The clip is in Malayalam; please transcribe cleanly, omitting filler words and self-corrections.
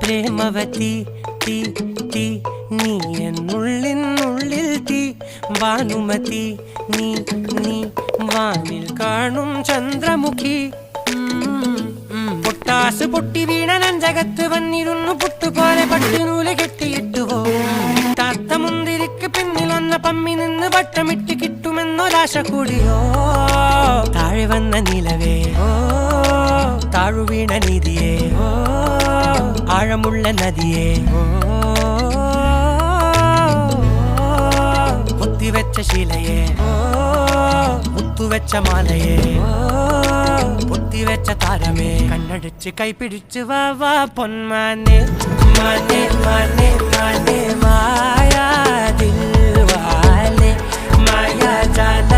പ്രേമവതി തീ തീ നീ എന്നുള്ളിൽ തീ ഭാനുമതി നീ നീ വാനിൽ കാണും ചന്ദ്രമുഖി പൊട്ടാസ് പൊട്ടി വീണ നെഞ്ചകത്ത് വന്നിരുന്നു പുട്ടുപോലെ പട്ടുനൂല് കെട്ടിയിട്ടുവോ താത്ത മുന്തിരിക്ക് പിന്നിൽ വന്ന പമ്മി നിന്ന് വട്ടമിട്ട് കിട്ടുമെന്നൊരാശ കൂടിയോ താഴെ വന്ന നിലവേ ഓ താഴു വീണ നിധിയേ ഓ ആഴമുള്ള നദിയേ ഓ പൊത്തിവെച്ച ശിലയേ ഓ മുത്തുവെച്ച മാലയേ ഓ പൊത്തിവെച്ച താരമേ കണ്ണടിച്ച് കൈപിടിച്ച് വാ വാ പൊന്മാനെ മാനെ മാനെ മാനെ മായാ ദിൽവാലെ മായാ ജാല